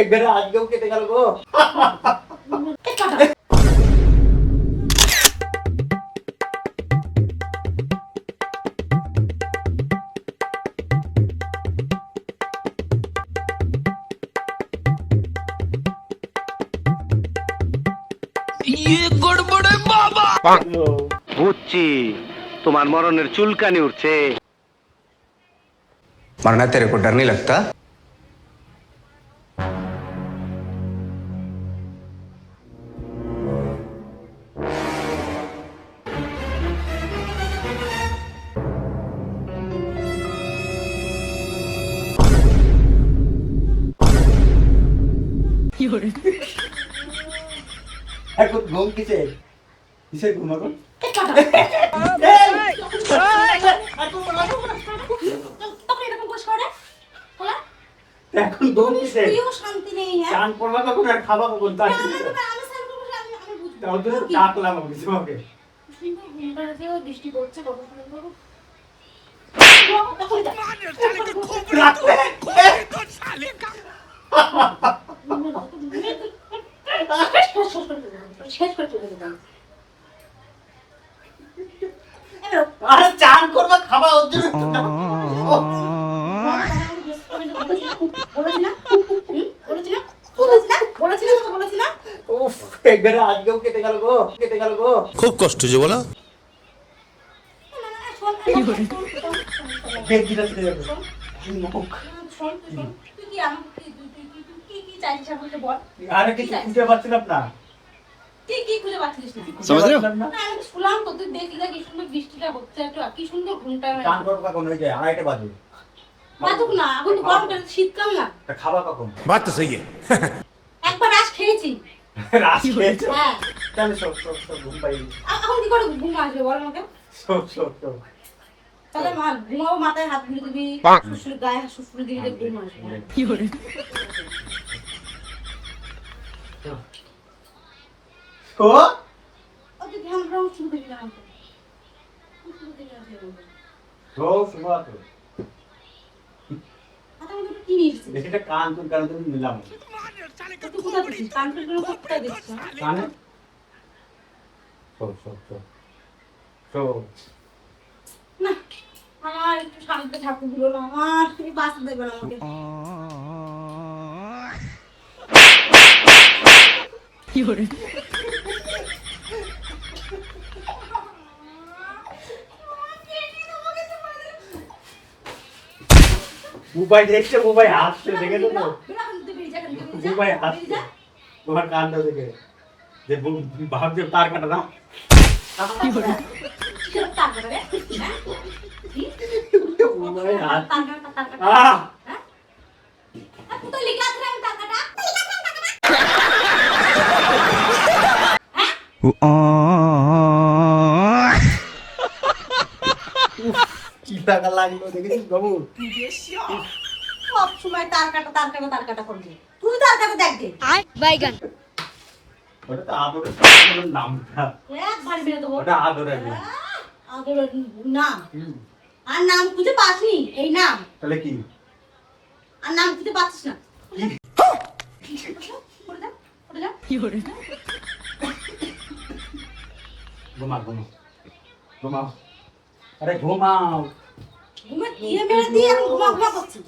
একবারে আজকেও কেটে গেল গো। বুঝছি তোমার মরণের চুলকানি উঠছে। मरना तेरे को डर नहीं लगता? এখন ঘুম কিসের ঘুম এখন? এখন ঘুম কিসের? চান পড়বা কখন আর খাবা কখন? তার ডাকলাম আমি তোমাকে। বৃষ্টি পড়ছে আরে চান করবা খাবা ওর জন্য একবারে আজকেও কেটে গেল গো। খুব কষ্ট যে বলো। আরে কিছু খুঁজে পাচ্ছিলাম না। কি খুঁজে পাচ্ছিস না? আমি শুনলাম তো তুই দেখলি কি সুন্দর বৃষ্টিটা হচ্ছে, একটু কি সুন্দর ঘুমটা চান করবা কখন? ওই যে 2:30 বাজে। বাজুক না, এখন তো গরম কাল, শীতকাল না। তা খাবা কখন? बात तो सही है। একবার রাস খেয়েছি। রাত খেয়েছো? হ্যাঁ। তাহলে সব ঘুম পাই। এখন কি করে ঘুম আসবে বল আমাকে? সব তাহলে মা ঘুমাবো, মাথায় হাত ঘুরে দিবি, শ্বশুর গায়ে শ্বশুর দিবি, ঘুম আসবে। কি করে? ও ওই ধ্যান রাম শুরু দিবি না আমাকে। তো শুনবা তো। আচ্ছা আমি কি নিয়েছি? এটা কান তুমি নিলাম। তুই কোথায় দিছিস? কানপুর গুলো কোথায় দিছিস? কানে? না, আমার একটু শান্তি থাকতে দিল না, আমার এই বাঁচতে দেবে না আমাকে। কি করে? মোবাইল দেখছে, মোবাইল হাসছে, দেখেছো তো? মোবাইল হাসছে তোমার কানটা দেখে, যে ভাবছে তার কাটা না। মোবাইল কি টাকা লাগলো দেখেছিস বাবু? সব সময় তার কাটা করবি। তুই তার কাটা দেখ দে। বাইগান। ওটা তো আদরের নামটা। একবার বেরে দেবো। ওটা আদরের নাম। আদরের নাম। আর নাম খুঁজে পাসনি, এই নাম। তাহলে কি? আর নাম খুঁজে পাচ্ছিস না। পড়ে যা। কি করে? ঘুমাও। আরে ঘুমাও। ঘুমে দিয়ে মেরে দিয়ে এখন ঘুমা করছিস।